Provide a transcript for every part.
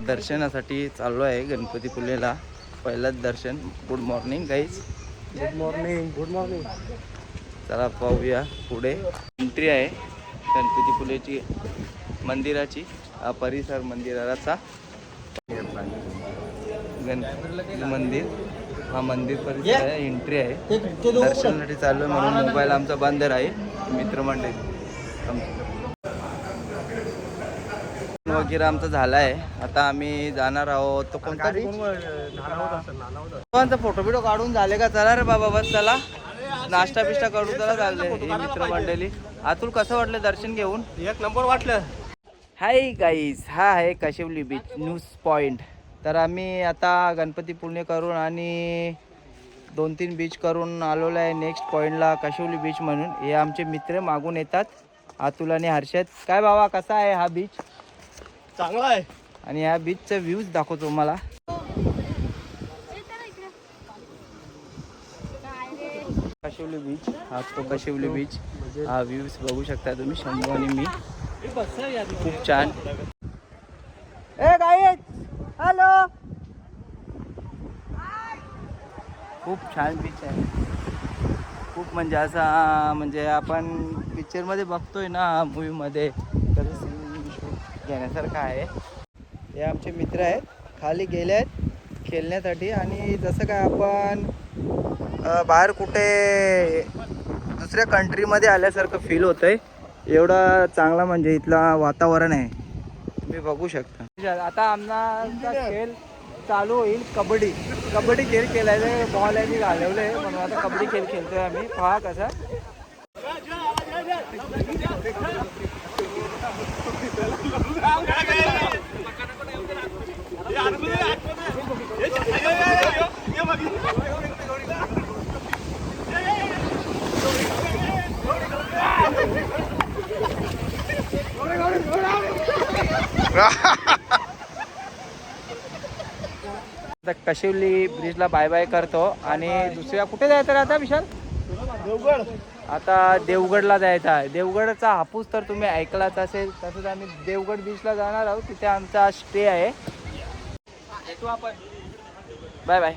दर्शनासाठी चाललो आहे गणपतीपुळेला. पहिलंच दर्शन. Good morning guys. Good morning. Good morning. चला पाहूया पुढे. एंट्री आहे गणपतीपुळेची मंदिराची. हा परिसर मंदिराचा गणपती मंदिर. हा मंदिर परिसर आहे. एंट्री आहे. दर्शनासाठी चाललो आहे म्हणून मोबाईल आमचा बंद आहे. मित्रमंडळी वगैरे आमचा झाला आहे. आता आम्ही जाणार आहोत. तो कोणता बीच? फोटो बिटो काढून झाले का? चला रे बाबा बस चला. नाश्ता बिष्टा करू चला. चालले मित्रमंडळी. अतुल कसं वाटलं दर्शन घेऊन? एक नंबर वाटलं. हाय गाईज, हा आहे काशिवली बीच न्यूज पॉइंट. तर आम्ही आता गणपतीपुळे करून आणि 2-3 बीच करून आलेलो आहे नेक्स्ट पॉईंटला काशिवली बीच म्हणून. हे आमचे मित्र मागून येतात, अतुल आणि हर्षद. काय बाबा कसा आहे हा बीच? चांगला आहे. आणि ह्या बीचचा व्ह्यूज दाखवतो मला. काशिवली बीच, हा तो काशिवली बीच. हा व्ह्यूज बघू शकता तुम्ही. शंभू आणि मी. खूप छान. ए गाईज हॅलो. खूप छान बीच आहे. खूप म्हणजे असा म्हणजे आपण पिक्चरमध्ये बघतोय ना मूवीमध्ये तसं सीन शूट घेण्यासारखं आहे. हे आमचे मित्र आहेत, खाली गेले आहेत खेळण्यासाठी. आणि जसं काय आपण बाहेर कुठे दुसऱ्या कंट्रीमध्ये आल्यासारखं फील होतं आहे. एवढा चांगला म्हणजे इथला वातावरण आहे, तुम्ही बघू शकता. आता आमचा खेळ चालू होईल. कबड्डी खेळ खेळायला बॉल आहे घालवले म्हणून आता कबड्डी खेळ खेळतोय आम्ही. पहा कसा. काशिवली ब्रिजला बाय बाय करतो आणि दुसऱ्या कुठे जायचं रे आता विशाल? देवगड. आता देवगडला जायचं आहे. देवगडचा हापूस तर तुम्ही ऐकलाच असेल. तसंच आम्ही देवगड बीचला जाणार आहोत. तिथे आमचा स्टे आहे. येतो आपण. Bye bye.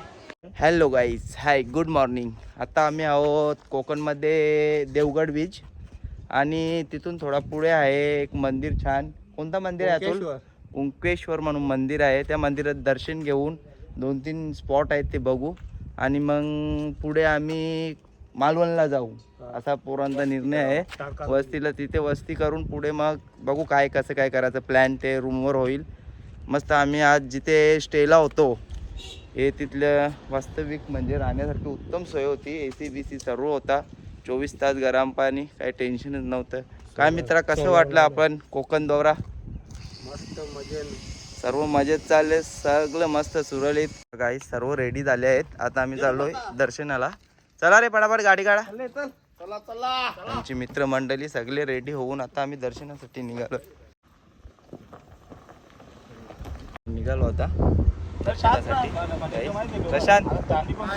Hello guys, hi good morning. आता आम्ही आहोत कोकणमध्ये देवगड बीच. आणि तिथून थोडा पुढे आहे एक मंदिर छान. कोणतं मंदिर आहे अतुल? ओंकेश्वर म्हणून मंदिर आहे. त्या मंदिरात दर्शन घेऊन 2-3 स्पॉट आहेत ते बघू. आणि मग पुढे आम्ही मालवणला जाऊ असा पोरांचा निर्णय आहे. वस्तीला तिथे वस्ती करून पुढे मग बघू काय कसं काय करायचं. प्लॅन ते रूमवर होईल. मस्त आम्ही आज जिथे स्टेला होतो हे तिथलं वास्तविक म्हणजे राहण्यासारखी उत्तम सोय होती. AC BC सर्व होता. 24 तास गरम पाणी, काही टेन्शनच नव्हतं. काय मित्रा कसं वाटलं आपण कोकण दौरा? मस्त मजेत. सर्व मजेत चालले. सगळं मस्त सुरळीत. काही सर्व रेडी झाले आहेत. आता आम्ही चाललोय दर्शनाला. चला रे पटापट गाडी काढा. चला चला. आमची मित्रमंडळी सगळे रेडी होऊन आता आम्ही दर्शनासाठी निघालो होता दर्शनासाठी. प्रशांत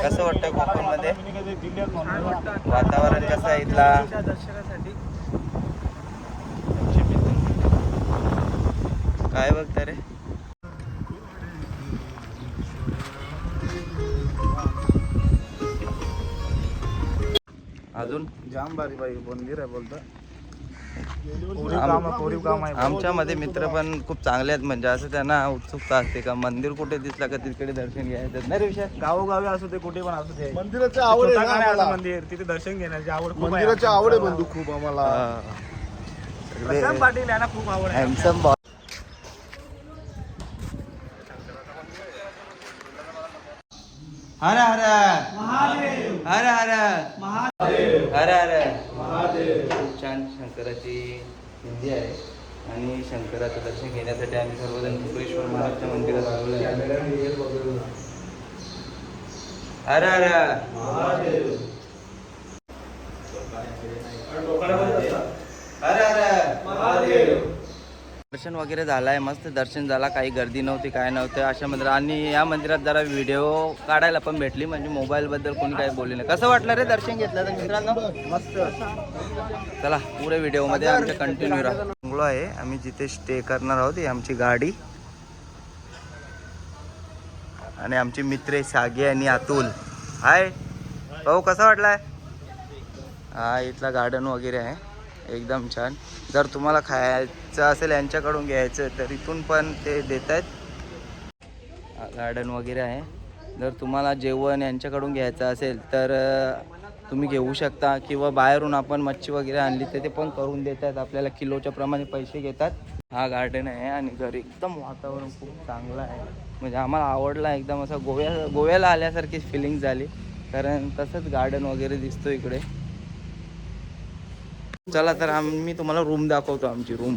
कसं वाटतं कोकणमध्ये? वातावरण कसं आहे इथला? काय बघता रे? अजून जाम बारी बाई मंदिर आहे बोलतो. आमच्यामध्ये मित्र पण खूप चांगले आहेत. म्हणजे असं त्यांना उत्सुकता असते का मंदिर कुठे दिसलं का तिकडे दर्शन घ्यायचं नाही रे विषय. गावोगावी असू दे कुठे पण असू दे मंदिराची आवड आहे ना आम्हाला. मंदिर तिथे दर्शन घेण्याची आवड खूप आहे. मंदिराची आवड आहे बंधू खूप आम्हाला. प्रशांत पाटील यांना खूप आवड आहे. Handsome boy. हर हर महादेव. हर हर महादेव. हर हर महादेव. खूप छान शंकराची हिंदी आहे. आणि शंकराचं दर्शन घेण्यासाठी आम्ही सर्वजण कोपेश्वर महाराजच्या मंदिरात आलेलो आहे. हर हर महादेव. हर हर महादेव. दर्शन वगैरे झालं आहे. मस्त दर्शन झाला. काही गर्दी नव्हती, काय नव्हतं अशा मंदिरात. आणि या मंदिरात जरा व्हिडिओ काढायला पण भेटली. म्हणजे मोबाईलबद्दल कोणी काही बोलले नाही. कसं वाटलं रे दर्शन घेतलं तर मित्रांनो? मस्त. चला पुढे व्हिडिओमध्ये आमच्या कंटिन्यू राहा. बंगलो आहे आम्ही जिथे स्टे करणार आहोत. ही आमची गाडी. आणि आमचे मित्र सागे आणि अतुल. हाय भाऊ, कसा वाटलाय? हा इथला गार्डन वगैरे आहे एकदम छान. जर तुम्हाला खायचं असेल यांच्याकडून घ्यायचं तर इथून पण ते देत आहेत. गार्डन वगैरे आहे. जर तुम्हाला जेवण यांच्याकडून घ्यायचं असेल तर तुम्ही घेऊ शकता, किंवा बाहेरून आपण मच्छी वगैरे आणली तर ते पण करून देतात आपल्याला. किलोच्या प्रमाणे पैसे घेतात. हा गार्डन आहे आणि घर एकदम वातावरण खूप चांगलं आहे. म्हणजे आम्हाला आवडला एकदम. असं गोव्याला आल्यासारखी फिलिंग झाली, कारण तसंच गार्डन वगैरे दिसतो इकडे. चला तर मी तुम्हाला रूम दाखवतो. आमची रूम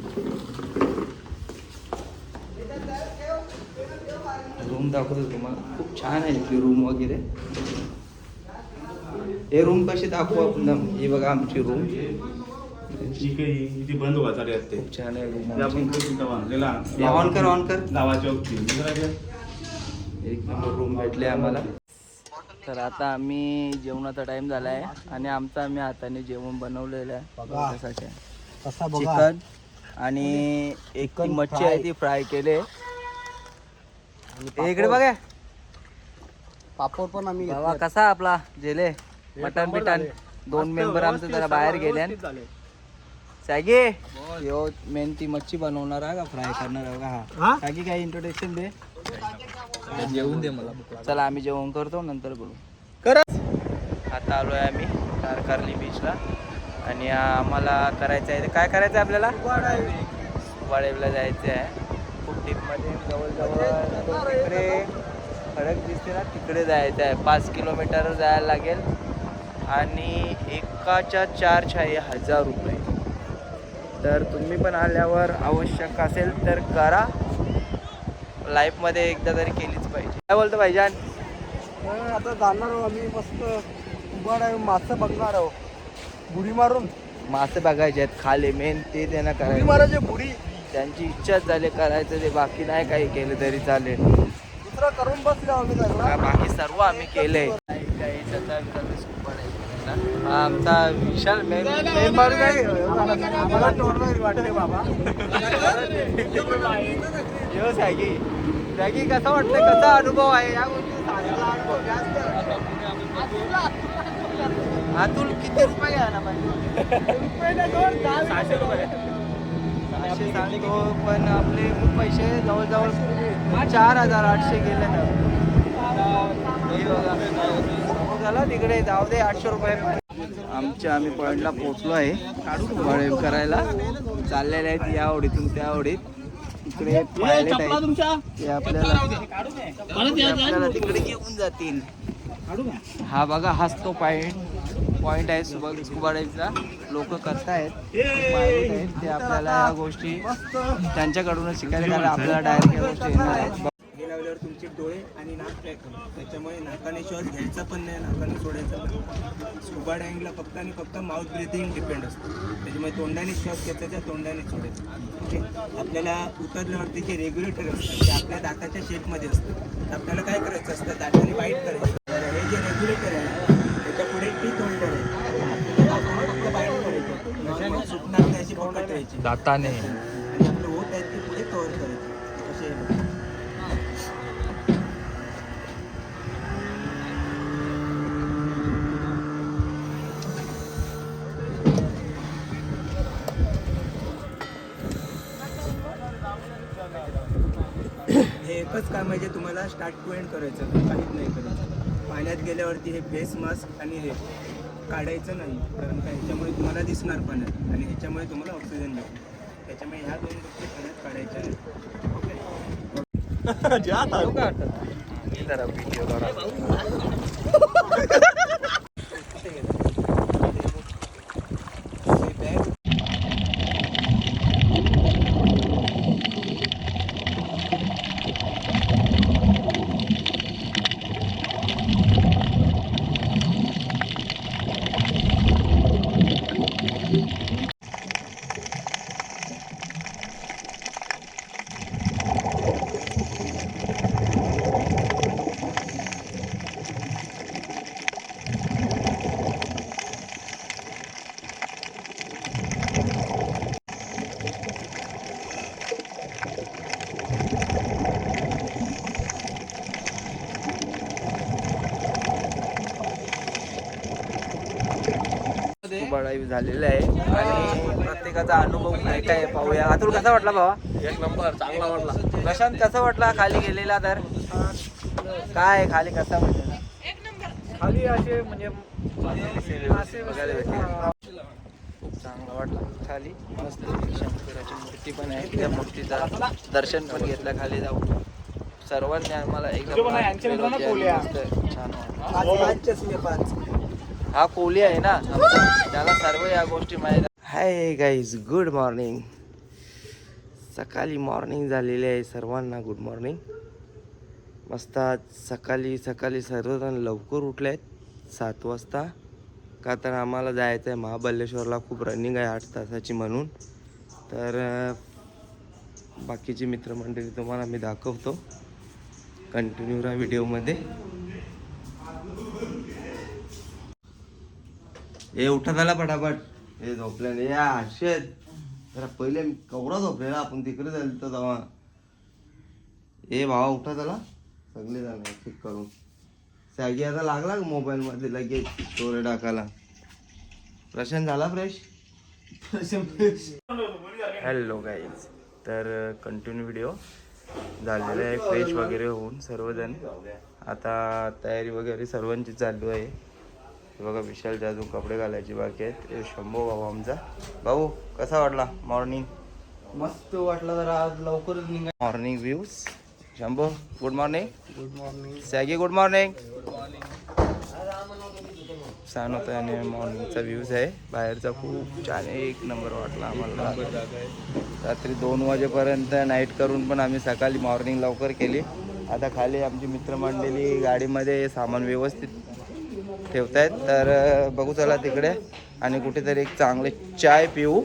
दाखवतो तुम्हाला. खूप छान आहे इथली रूम वगैरे. हे रूम कशी दाखवू आपण? ही बघा आमची रूम. बंद हुआ चालू असते. खूप छान आहे रूम. ऑन कर गावाच्या एक नंबर रूम भेटले आम्हाला. तर आता आम्ही जेवणाचा टाइम झाला आहे आणि आम्ही हाताने जेवण बनवलेलं आहे. चिकन आणि एक मच्छी आहे ती फ्राय केले. इकडे बघा पापड पण आम्ही बाबा. कसा आपला जेले मटन बिटन. 2 मेंबर आमचे जरा बाहेर गेले. सॅगी यो मेन ती मच्छी बनवणार आहे का फ्राय करणार आहे का? हा सॅगी काय इंट्रोडक्शन दे. जेवून दे मला. चला आम्ही जेवण करतो, नंतर बोलू. आता आलो आहे आम्ही तारकर्ली बीचला आणि आम्हाला करायचं आहे. काय करायचं आहे आपल्याला? स्कुबा डायव्हला जायचं आहे. खूप डीपमध्ये जवळजवळ तिकडे खडक दिसते ना, तिकडे जायचं आहे. 5 किलोमीटर जायला लागेल आणि एकाच्या 4,000 रुपये. तर तुम्ही पण आल्यावर आवश्यक असेल तर करा. लाईफमध्ये एकदा तरी केलीच पाहिजे. काय बोलतो भाईजान? आता जाणार आहोत आम्ही मस्त उभा आहे. मासे बघणार आहोत बुडी मारून. मासे बघायचे आहेत खाली. मेन ते त्यांना बुडी करायचं. मारायचे बुडी. त्यांची इच्छाच झाली करायचं ते. बाकी नाही काही केलं तरी चालेल. दुसरा करून बसलो आम्ही सगळं. बाकी सर्व आम्ही केलंय. हा आमचा विशाल मेंबर काय मला टोर्नमेंट वाटते बाबा. यो सॅगी कसं वाटलं? कसा अनुभव आहे या गोष्टी सांगायला? अनुभव जास्त. अतुल किती रुपये घ्यायला पाहिजे? 600 रुपये. 600 सांगतो पण आपले खूप पैसे जवळजवळ 4,800 गेले ना. हे बघा झाला तिकडे. जाऊ दे 800 रुपये. आम्ही पॉईंटला पोहोचलो आहे. बळेव करायला चाललेले आहेत या ओढीतून त्या ओढीत. इकडे पायलट आहेत ते आपल्याला तिकडे घेऊन जातील. हा बघा हाच तो पॉइंट आहे स्कुबा डायव्हचा. लोक करतायत, पायलट आहेत ते. आपल्याला या गोष्टी त्यांच्याकडूनच शिकायला, कारण आपल्याला डायरेक्ट या गोष्टी येणार आहेत. हे लावल्यावर तुमचे डोळे आणि नाक ट्रॅक होईल. त्याच्यामुळे नाकाने श्वास घ्यायचा पण नाही, नाकाने सोडायचा पण नाही. स्कुबा डायव्हिंगला फक्त आणि फक्त माउथ ब्रिथिंग डिपेंड असतो. त्याच्यामुळे तोंडाने श्वास घ्यायचा, तोंडाने सोडायचा. ओके. आपल्याला उतरल्यावरती जे रेग्युलेटर असतात ते आपल्या दाताच्या शेपमध्ये असतात. आपल्याला काय करायचं असतं? दाताने बाईट करायचं. हे जे रेग्युलेटर आहे त्याच्या पुढे टीथ होल्डर आहे. दाताने फक्त बाईट करायचं, सुटणार नाही अशी पकड ठेवायची दाताने. आणि आपलं होत आहे ते पुढे कव्हर करायचे. असे हे एकच काम आहे जे तुम्हाला स्टार्ट टू एंड करायचं, काहीच नाही करायचं. पाण्यात गेल्यावरती हे फेस मास्क आणि हे काढायचं नाही, कारण का ह्याच्यामुळे तुम्हाला दिसणार पाण्यात आणि ह्याच्यामुळे तुम्हाला ऑक्सिजन भेटेल. त्याच्यामुळे ह्या 2 गोष्टी पाण्यात काढायच्या नाही. स्कुबा डाईव्ह झालेलं आहे आणि प्रत्येकाचा अनुभव काय काय आहे पाहूया. अतुल कसा वाटला भावा? एक नंबर चांगला वाटला. प्रशांत कसा वाटला खाली गेलेला तर? काय आहे खाली कसा वाटला? खाली असे म्हणजे बघायला भेटले. खूप चांगला वाटला खाली. मस्त शंकराची मूर्ती पण आहे, त्या मूर्तीचं दर्शन पण घेतलं खाली जाऊन. सर्वांनी आम्हाला एकदम मस्त छान वाटलं. हा कोहली आहे ना आमचा, त्याला सर्व या गोष्टी माहीत. Hi guys, good morning. सकाळी मॉर्निंग झालेली आहे सर्वांना. Good morning. मस्त आज सकाळी सर्वजण लवकर उठले आहेत 7 वाजता. का तर आम्हाला जायचं आहे महाबळेश्वरला. खूप रनिंग आहे 8 तासाची म्हणून. तर बाकीची मित्रमंडळी तुम्हाला मी दाखवतो. कंटिन्यू राहा व्हिडिओमध्ये. हे उठत आला पटापट. हे झोपल्याने या शेत जरा पहिले कवडा झोपलेला आपण तिकडे जाईल तर तेव्हा. हे भावा उठत आला सगळे जण चेक करून. सॅगी आता लागला मोबाईल मध्ये लगेच स्टोरी टाकायला. प्रशांत झाला फ्रेश? हॅलो गाईज, तर कंटिन्यू व्हिडिओ झालेला आहे. फ्रेश वगैरे होऊन सर्वजण आता तयारी वगैरे सर्वांची चालू आहे. बघा विशालच्या अजून कपडे घालायचे बाकी आहेत. हे शंभू भाऊ आमचा. भाऊ कसा वाटला मॉर्निंग? मस्त वाटला जरा आज लवकरच निघा. Morning views. Shambhu good morning. Good morning. Saggy good morning. छान होतं आणि मॉर्निंगचा व्ह्यूज आहे बाहेरचा. खूप छान एक नंबर वाटला आम्हाला. रात्री 2 वाजेपर्यंत नाईट करून पण आम्ही सकाळी मॉर्निंग लवकर केली. आता खाली आमची मित्रमंडळी गाडीमध्ये सामान व्यवस्थित ठेवतायत. तर बघू चला तिकडे आणि कुठेतरी एक चांगले चाय पिऊ.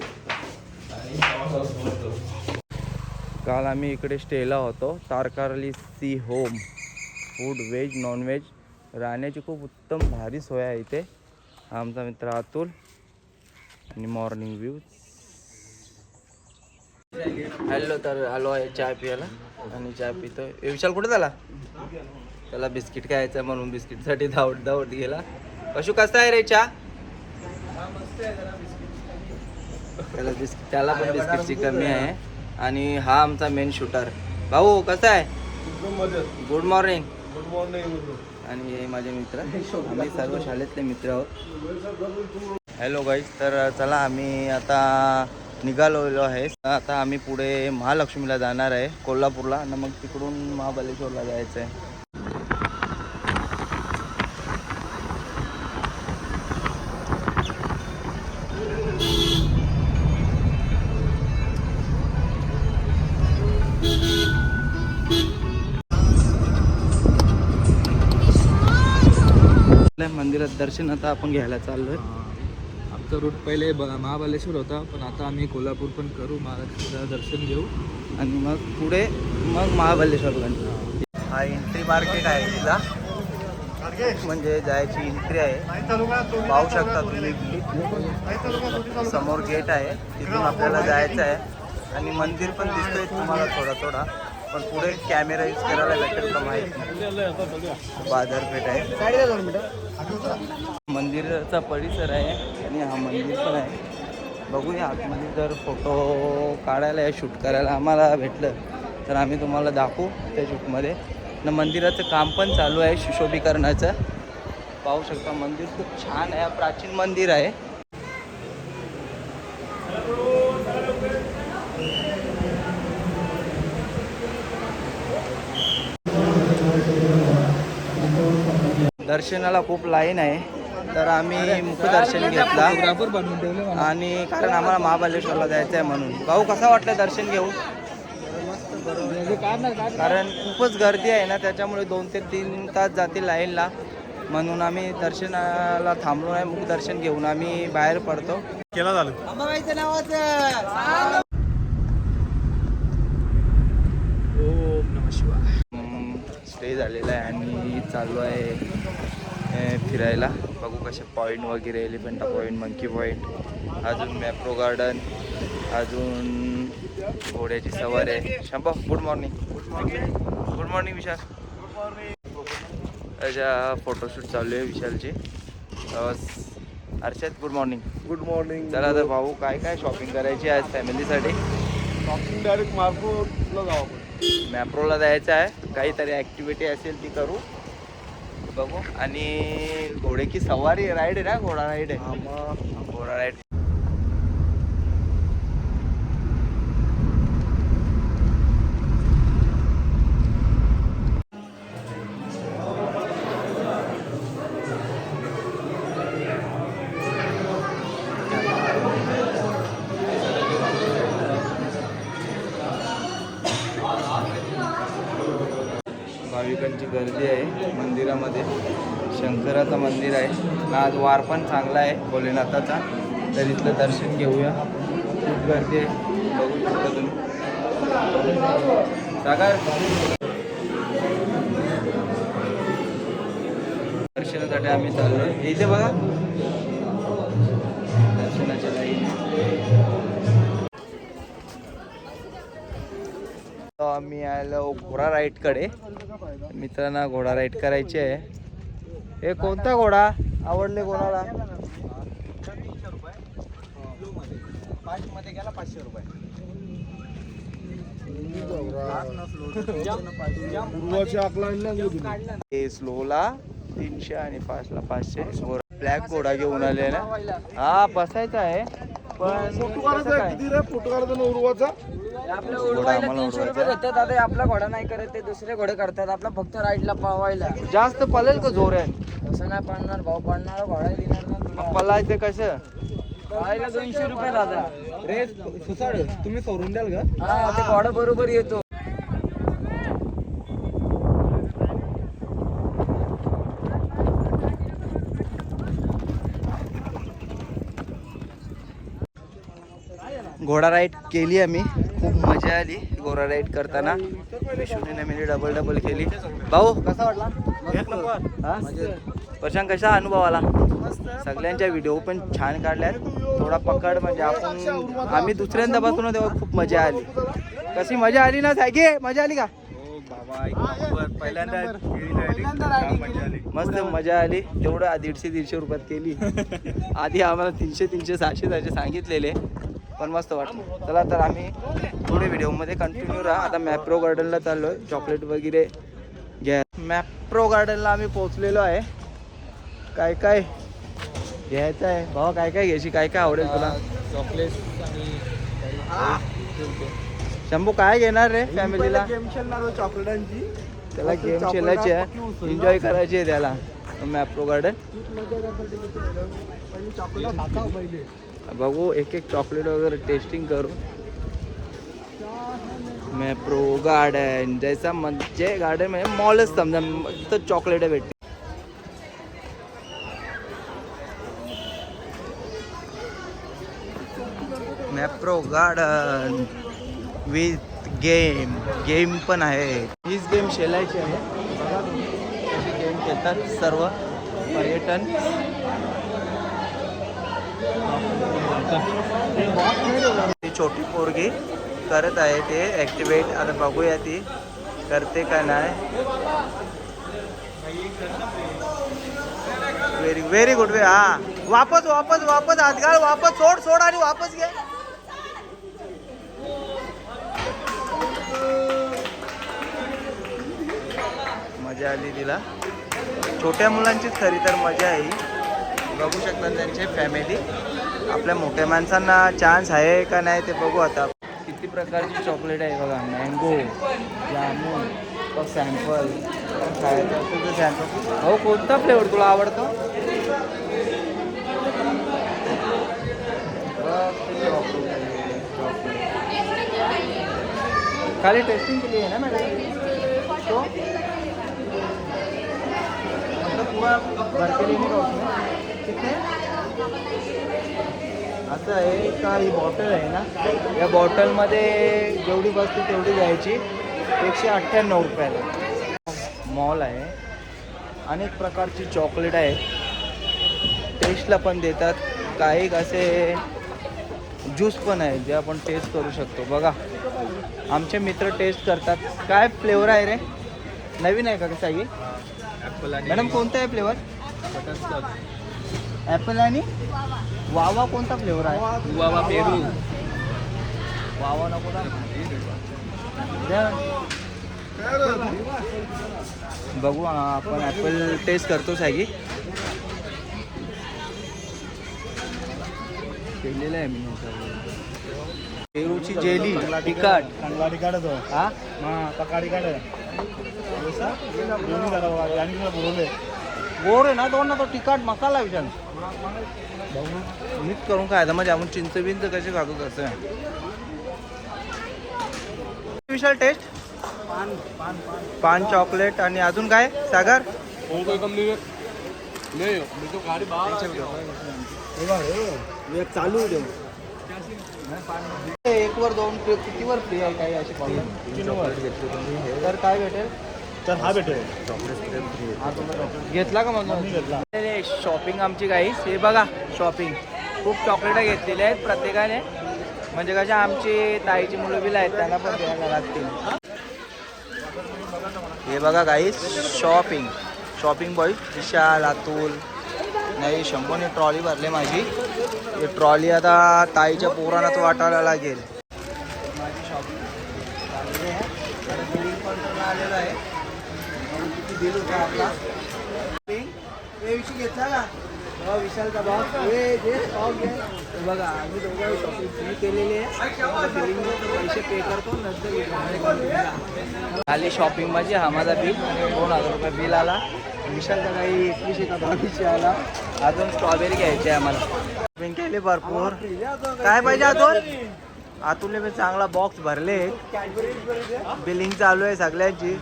काल आम्ही इकडे स्टेला होतो. Tarkarli sea home. Food veg non veg राहण्याची खूप उत्तम भारी सोय आहे इथे. हा आमचा मित्र अतुल आणि मॉर्निंग व्ह्यू. हॅलो, तर आलो आहे चाय पियाला आणि चाय पितो. विशाल कुठे झाला? त्याला बिस्किट खायचं म्हणून बिस्किटसाठी धावत गेला. पशु कसा आहे रे चहा? त्याला पण बिस्किटची कमी आहे. आणि हा आमचा मेन शूटर भाऊ कसा आहे? Good morning. Good morning. आणि हे माझे मित्र, आम्ही सर्व शाळेतले मित्र आहोत. हॅलो गाईज, तर चला आम्ही आता निघालेलो आहे. आता आम्ही पुढे महालक्ष्मीला जाणार आहे कोल्हापूरला आणि मग तिकडून महाबळेश्वरला जायचं आहे. मंदिरात दर्शन आता आपण घ्यायला चाललोय. आमचा रूट पहिले महाबळेश्वर होता, पण आता आम्ही कोल्हापूर पण करू. महाराष्ट्राचं दर्शन घेऊ आणि मग पुढे महाबळेश्वरला. हा एंट्री मार्केट आहे तिला, म्हणजे जायची एंट्री आहे. पाहू शकता तुम्ही, समोर गेट आहे, तिथून आपल्याला जायचं आहे. आणि मंदिर पण दिसतोय तुम्हाला थोडा, पण पुढे कॅमेरा यूज करायला भेटेल का माहिती नाही. बाजारपेठ आहे, मंदिराचा परिसर आहे आणि हा मंदिर पण आहे. बघूया आतमध्ये जर फोटो काढायला शूट करायला आम्हाला भेटलं तर आम्ही तुम्हाला दाखवू त्या शूटमध्ये. न मंदिराचं काम पण चालू आहे सुशोभीकरणाचं. पाहू शकता मंदिर खूप छान आहे, प्राचीन मंदिर आहे. दर्शनाला खूप लाईन आहे, तर आम्ही मुखदर्शन घेतला. आणि कारण आम्हाला महाबळेश्वरला जायचं आहे म्हणून. भाऊ कसा वाटलं दर्शन घेऊन? कारण खूपच गर्दी आहे ना, त्याच्यामुळे 2 ते 3 तास जातील लाईनला. म्हणून आम्ही दर्शनाला थांबलो नाही, मुखदर्शन घेऊन आम्ही बाहेर पडतो. केला झालं. ओम नमः शिवाय. स्टे झालेला आहे आणि चालू आहे फिरायला. बघू कसे पॉईंट वगैरे, एलिफंटा पॉईंट, मंकी पॉईंट, अजून मॅप्रो गार्डन, अजून घोड्याची सवारी आहे. Shambha good morning. Good morning Vishal. त्याच्या फोटोशूट चालू आहे विशालची. Arshad good morning. Good morning. चला तर भाऊ, काय काय शॉपिंग करायची आहे आज फॅमिलीसाठी? शॉपिंग डायरेक्ट मार्केटला जाऊ आपण. मॅप्रोला जायचं आहे, काहीतरी ॲक्टिव्हिटी असेल ती करू, बघू. आणि घोडे की सवारी राईड आहे ना, घोडा राईड आहे, घोडा राईड. भाविकांची गर्दी आहे मंदिरामध्ये. शंकराचं मंदिर आहे. आज वार पण चांगला आहे भोलेनाथाचा, तर इथलं दर्शन घेऊया. खूप गर्दी आहे, बघू शकता तुम्ही. सागर, दर्शनासाठी आम्ही चाललो. इथे बघा दर्शनाच्या लाईन. आम्ही आलो घोडा राईडकडे. मित्रांना घोडा राईड करायची आहे. हे कोणता घोडा आवडले कोणाला? 5 मध्ये गेला 500 रुपये. पूर्वाच्या आकला हे स्लोला 300 आणि 5ला 500. ब्लॅक घोडा घेऊन आले ना. हा बसायचा आहे, पण फोटो कसं काढायचा काय? किती रे? फोटो काढायचा ना उर्वाचा. आपल्या घोडा उडवायला आम्हाला 300 रुपये उडवायचा. घेतात दादा. आपला घोडा नाही करत, ते दुसरे घोडे करतात. आपला फक्त राईडला पळवायला. जास्त पळेल का जोऱ्यान? तसं नाही पडणार भाऊ, पडणार घोडा देणार ना तुला. पळायचं कसं? पळायला 200 रुपये दादा. रे सुसाड तुम्ही सोडून द्याल का? हा ते घोडा बरोबर येतो. घोडा राईड केली आम्ही, खूप मजा आली घोडा राईड करताना. विष्णूने मी डबल केली. भाऊ कसा वाटला? हा? प्रशांत, कसा अनुभव आला? सगळ्यांच्या व्हिडिओ पण छान काढल्यात. थोडा पकड म्हणजे आम्ही दुसऱ्यांदा बसून तेव्हा खूप मजा आली. कशी मजा आली ना सायकी? मजा आली का? पहिल्यांदा मस्त मजा आली. तेवढं 150-150 रुपयात केली. आधी आम्हाला 300 700 सांगितलेले, पण मस्त वाटलं. चला तर आम्ही पुढे व्हिडिओमध्ये कंटिन्यू राहा. आता मॅप्रो गार्डनला चाललो आहे, चॉकलेट वगैरे घ्या. मॅप्रो गार्डनला आम्ही पोहोचलेलो आहे. काय काय घ्यायचं आहे भावा? काय काय घ्यायची? काय काय आवडेल तुला? चॉकलेट शंभू काय घेणार रे फॅमिलीला? गेम खेळणार चॉकलेटांची. त्याला गेम खेळायची आहे, एन्जॉय करायची आहे त्याला. मॅप्रो गार्डन चॉकलेट खाता पहिले. बघू, एक एक चॉकलेट वगैरे टेस्टिंग करू. मॅप्रो गार्डन जैसा म्हणजे गार्डन म्हणजे मॉलच समजा, मस्त चॉकलेट भेटते. मॅप्रो गार्डन विथ गेम पण आहे. हीच गेम खेळायची आहे. बघा तुम्ही कशी गेम खेळतात सर्व पर्यटन. ती छोटी पोरगी करत आहे ते ॲक्टिवेट. आता बघूया ती करते का नाही. Very good. हा, वापस हातगाळ वापस सोड आणि वापस घे. मजा आली तिला. छोट्या मुलांचीच खरी तर मजा आहे. बघू शकता त्यांचे फॅमिली. आपल्या मोठ्या माणसांना चान्स आहे का नाही ते बघू. आता किती प्रकारची चॉकलेट आहे बघा. मँगो, जामून, सॅम्पल खायचं असेल तर सॅम्पल. हो, कोणता फ्लेवर तुला आवडतो? खाली टेस्टिंग केली आहे ना मॅडम? तो मतलब पूरा भर के लेने का उसमें कितने? असं आहे का? ही बॉटल आहे ना, या बॉटलमध्ये जेवढी बसते तेवढी घ्यायची. 198 रुपयाला. मॉल आहे, अनेक प्रकारची चॉकलेट आहे. टेस्टला पण देतात. काही असे ज्यूस पण आहे जे आपण टेस्ट करू शकतो. बघा, आमचे मित्र टेस्ट करतात. काय फ्लेवर आहे रे? नवीन आहे का साई? मॅडम कोणता आहे फ्लेवर? ॲपल आणि वावा कोणता फ्लेवर आहे? वावा पेरू. वावा नको ना. द्या. बघू आपण ॲपल टेस्ट करतोच आहे की केलेलं आहे मी. पेरूची जेली तिखट. गाडी काढतो हा गाडी काढ बोलले गोड आहे ना दोन ना तो तिखट मसाला विचार मिक्स करून खायचा म्हणजे आपण चिंच बिंच कसे खातो तसं. विशाल टेस्ट पान चॉकलेट आणि अजून काय सागर? चालू देऊ एक वर दोन कितीवर फ्री आहे काही अशी चॉकलेट घेतली तुम्ही तर काय भेटेल? तर हा भेटेल घेतला का मग? शॉपिंग आमची काही हे बघा शॉपिंग खूप चॉकलेट घेतलेली आहेत प्रत्येकाने म्हणजे कशा आमची ताईची मुलं बिलं आहेत त्यांना पण द्यायला लागतील. हे बघा काही शॉपिंग बॉय विशाल अतुल नाही शंभूने ट्रॉली भरले माझी. ही ट्रॉली आता ताईच्या पोरांनाच वाटायला लागेल. माझी शॉपिंग झालेली आहे आणि बिलिंग पण करून आलेलं आहे. किती बिल होतं आपला विषय घेतला का विशालचा बॉक्स बघा आम्ही दोघं शॉपिंग फ्री केलेली आहे. पैसे पे करतो नंतर खाली शॉपिंग माझी हा माझा बिल 2000 रुपये बिल आला. विशालचा काही 21 का 22 आला. अजून स्ट्रॉबेरी घ्यायची आहे आम्हाला. शॉपिंग केली भरपूर. काय पाहिजे अतुलने मी चांगला बॉक्स भरले. बिलिंग चालू आहे सगळ्यांची.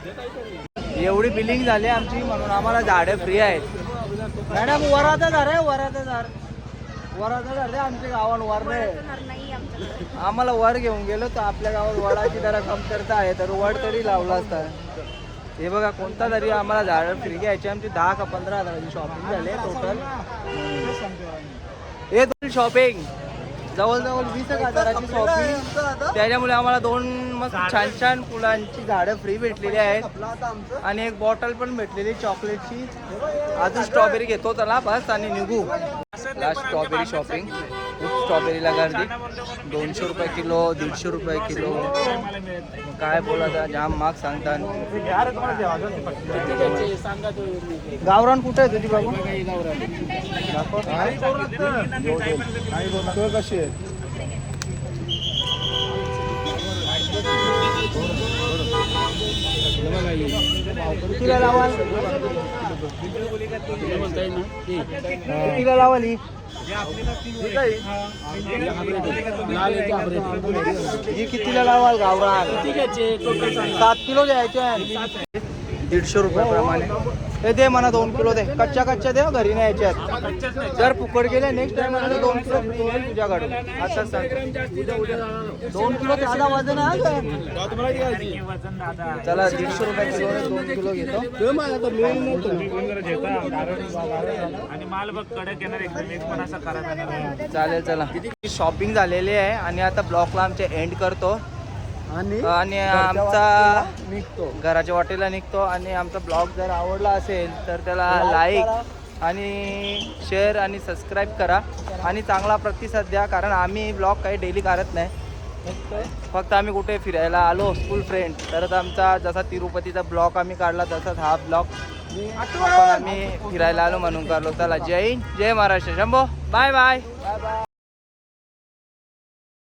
एवढी बिलिंग झाली आमची म्हणून आम्हाला झाडे फ्री आहेत. मॅडम वराचा झाड आहे वराचा झाड आमच्या गावात वर नाही. आम्हाला वर घेऊन गेलो तर आपल्या गावात वडाची जरा कमतरता आहे तर वड तरी लावला असता. हे बघा कोणता तरी आम्हाला झाड फ्री घ्यायची. आमची 10 का 15 हजाराची शॉपिंग झाली टोटल. हे दोन शॉपिंग जवळजवळ 20 हजाराची शॉपिंग. त्याच्यामुळे आम्हाला 2 मस्त छान छान फुलांची झाडं फ्री भेटलेली आहेत आणि एक बॉटल पण भेटलेली चॉकलेटची. अजून स्ट्रॉबेरी घेतो त्याला बस आणि निघू. Last strawberry shopping. खूप स्ट्रॉबेरीला गर्दी. 200 रुपये किलो 150 रुपये किलो. काय बोलायचं जाम महाग सांगतात. गावरान कुठे आहे तुझी बाबू? कशी आहे कितीला लावाल? कितीला लावाल ही? ही कितीला लावाल गावरान? 7 किलो द्यायचे. 150 रुपये प्रमाणे. हे दे म्हणा 2 किलो दे. कच्च्या दे घरी नाही याच्यात. जर फुकट गेले नेक्स्ट टाइम मला 2 किलो फ्री होईल तुझ्याकडून. असं सांग. 2 किलो त्याला वजन आहे. चला 150 रुपये किलो 2 किलो घेतो. चालेल चला. शॉपिंग झालेली आहे आणि आता ब्लॉकला आमचे एंड करतो आणि आमचा निघतो घराच्या वाटेला निघतो. आणि आमचा ब्लॉग जर आवडला असेल तर त्याला लाईक आणि शेअर आणि सबस्क्राईब करा आणि चांगला प्रतिसाद द्या. कारण आम्ही ब्लॉग काही डेली करत नाही. फक्त आम्ही कुठे फिरायला आलो स्कूल फ्रेंड तरच आमचा जसा तिरुपतीचा ब्लॉग आम्ही काढला तसाच हा ब्लॉग पण आम्ही फिरायला आलो म्हणून काढलो. चला जय हिंद जय महाराष्ट्र. Shambho bye bye.